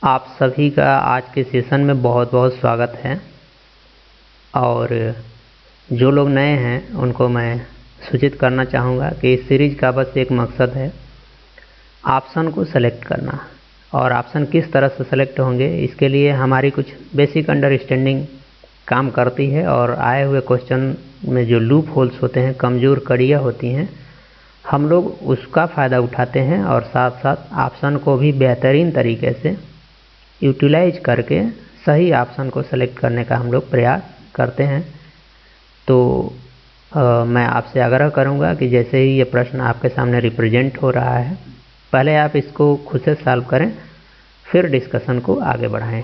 आप सभी का आज के सेशन में बहुत बहुत स्वागत है। और जो लोग नए हैं उनको मैं सूचित करना चाहूँगा कि इस सीरीज़ का बस एक मकसद है ऑप्शन को सेलेक्ट करना। और ऑप्शन किस तरह से सेलेक्ट होंगे इसके लिए हमारी कुछ बेसिक अंडरस्टैंडिंग काम करती है। और आए हुए क्वेश्चन में जो लूप होल्स होते हैं, कमज़ोर कड़ियाँ होती हैं, हम लोग उसका फ़ायदा उठाते हैं और साथ साथ ऑप्शन को भी बेहतरीन तरीके से यूटिलाइज करके सही ऑप्शन को सेलेक्ट करने का हम लोग प्रयास करते हैं। तो मैं आपसे आग्रह करूंगा कि जैसे ही ये प्रश्न आपके सामने रिप्रेजेंट हो रहा है, पहले आप इसको खुद से सॉल्व करें, फिर डिस्कशन को आगे बढ़ाएं।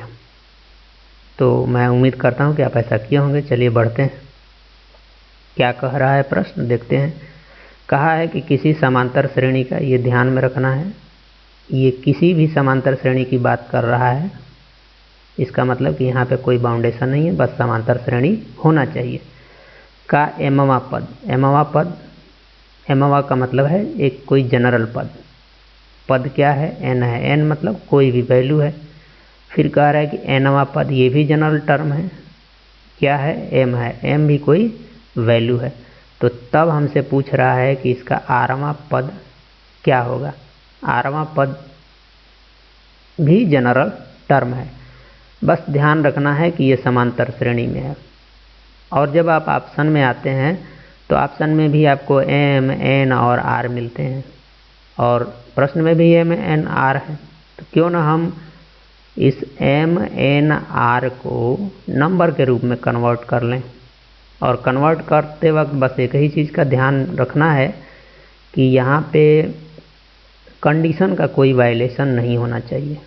तो मैं उम्मीद करता हूं कि आप ऐसा किए होंगे। चलिए बढ़ते हैं। क्या कह रहा है प्रश्न, देखते हैं। कहा है कि किसी समांतर श्रेणी का, ये ध्यान में रखना है, ये किसी भी समांतर श्रेणी की बात कर रहा है। इसका मतलब कि यहाँ पे कोई बाउंडेशन नहीं है, बस समांतर श्रेणी होना चाहिए। का एमवा पद, एमवा पद, एमवा का मतलब है एक कोई जनरल पद। पद क्या है? एन है। एन मतलब कोई भी वैल्यू है। फिर कह रहा है कि एनवा पद, ये भी जनरल टर्म है। क्या है? एम है। एम भी कोई वैल्यू है। तो तब हमसे पूछ रहा है कि इसका आरवा पद क्या होगा। आरवा पद भी जनरल टर्म है। बस ध्यान रखना है कि ये समांतर श्रेणी में है। और जब आप ऑप्शन में आते हैं तो ऑप्शन में भी आपको एम, एन और आर मिलते हैं, और प्रश्न में भी एम, एन, आर है। तो क्यों ना हम इस एम, एन, आर को नंबर के रूप में कन्वर्ट कर लें। और कन्वर्ट करते वक्त बस एक ही चीज़ का ध्यान रखना है कि यहाँ पे कंडीशन का कोई वायलेशन नहीं होना चाहिए।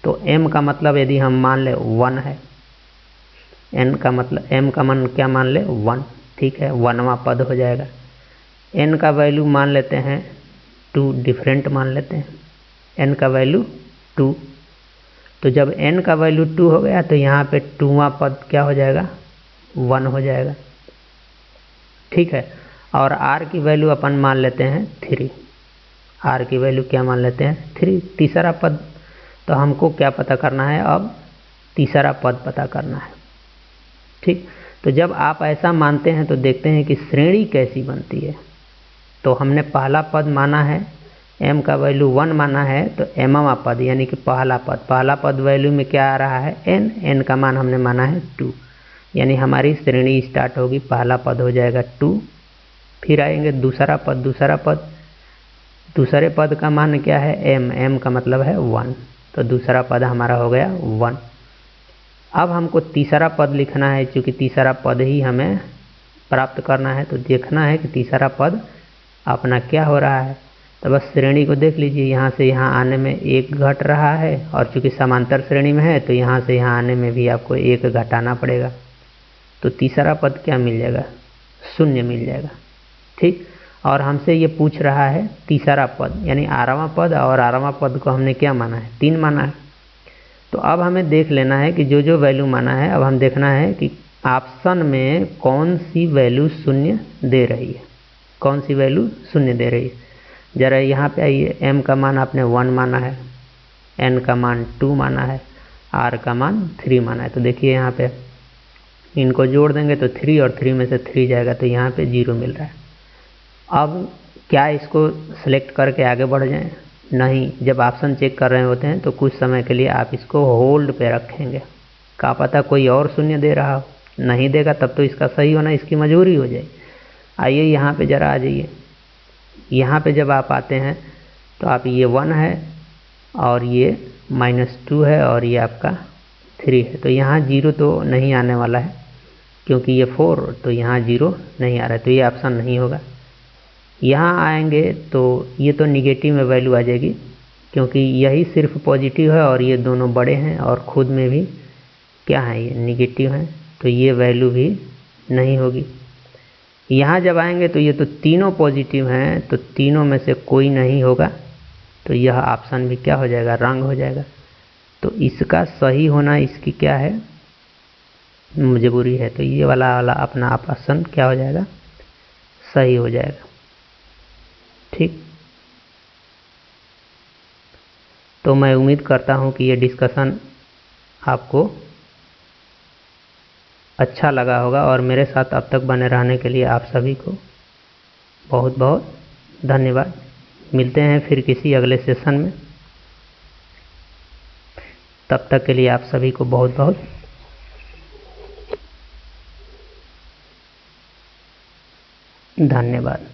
तो m का मतलब यदि हम मान ले 1 है, n का मतलब m का मान क्या मान ले? 1। ठीक है, 1वां पद हो जाएगा। n का वैल्यू मान लेते हैं 2, डिफरेंट मान लेते हैं। n का वैल्यू 2। तो जब n का वैल्यू 2 हो गया तो यहाँ पे 2वां पद क्या हो जाएगा? 1 हो जाएगा। ठीक है। और r की वैल्यू अपन मान लेते हैं 3। r की वैल्यू क्या मान लेते हैं? 3। तीसरा पद, तो हमको क्या पता करना है? अब तीसरा पद पता करना है। ठीक। तो जब आप ऐसा मानते हैं तो देखते हैं कि श्रेणी कैसी बनती है। तो हमने पहला पद माना है, m का वैल्यू 1 माना है, तो mवा पद यानी कि पहला पद वैल्यू में क्या आ रहा है? n का मान हमने माना है 2, यानी हमारी श्रेणी स्टार्ट होगी। पहला पद हो जाएगा 2, फिर आएंगे दूसरा पद, दूसरे पद का मान क्या है? m का मतलब है 1, तो दूसरा पद हमारा हो गया 1। अब हमको तीसरा पद लिखना है, क्योंकि तीसरा पद ही हमें प्राप्त करना है। तो देखना है कि तीसरा पद अपना क्या हो रहा है। तो बस श्रेणी को देख लीजिए, यहाँ से यहाँ आने में 1 घट रहा है, और चूँकि समांतर श्रेणी में है तो यहाँ से यहाँ आने में भी आपको 1 घटाना पड़ेगा। तो तीसरा पद क्या मिल जाएगा? 0 मिल जाएगा। ठीक। और हमसे ये पूछ रहा है तीसरा पद यानी 8वां पद, और 8वां पद को हमने क्या माना है? 3 माना है। तो अब हमें देख लेना है कि जो जो वैल्यू माना है, अब हम देखना है कि ऑप्शन में कौन सी वैल्यू 0 दे रही है, कौन सी वैल्यू 0 दे रही है। जरा यहाँ पे आइए, m का मान आपने 1 माना है, n का मान 2 माना है, r का मान 3 माना है। तो देखिए यहाँ पे इनको जोड़ देंगे तो 3 और 3 में से 3 जाएगा, तो यहाँ पे 0 मिल रहा है। अब क्या इसको सेलेक्ट करके आगे बढ़ जाएं? नहीं। जब ऑप्शन चेक कर रहे होते हैं तो कुछ समय के लिए आप इसको होल्ड पे रखेंगे। क्या पता कोई और 0 दे रहा हो, नहीं देगा तब तो इसका सही होना इसकी मजबूरी हो जाएगी। आइए यहाँ पे ज़रा आ जाइए। यहाँ पे जब आप आते हैं तो आप ये 1 है और ये -2 है और ये आपका 3 है। तो यहाँ 0 तो नहीं आने वाला है, क्योंकि ये 4, तो यहाँ 0 नहीं आ रहा है, तो ये ऑप्शन नहीं होगा। यहाँ आएंगे तो ये तो निगेटिव में वैल्यू आ जाएगी, क्योंकि यही सिर्फ पॉजिटिव है और ये दोनों बड़े हैं और खुद में भी क्या है? ये निगेटिव है, तो ये वैल्यू भी नहीं होगी। यहाँ जब आएंगे तो ये तो तीनों पॉजिटिव हैं, तो तीनों में से कोई नहीं होगा, तो यह ऑप्शन भी क्या हो जाएगा? रॉन्ग हो जाएगा। तो इसका सही होना इसकी क्या है? मजबूरी है। तो ये वाला अपना ऑप्शन क्या हो जाएगा? सही हो जाएगा। ठीक। तो मैं उम्मीद करता हूँ कि ये डिस्कशन आपको अच्छा लगा होगा, और मेरे साथ अब तक बने रहने के लिए आप सभी को बहुत बहुत धन्यवाद। मिलते हैं फिर किसी अगले सेशन में। तब तक के लिए आप सभी को बहुत बहुत धन्यवाद।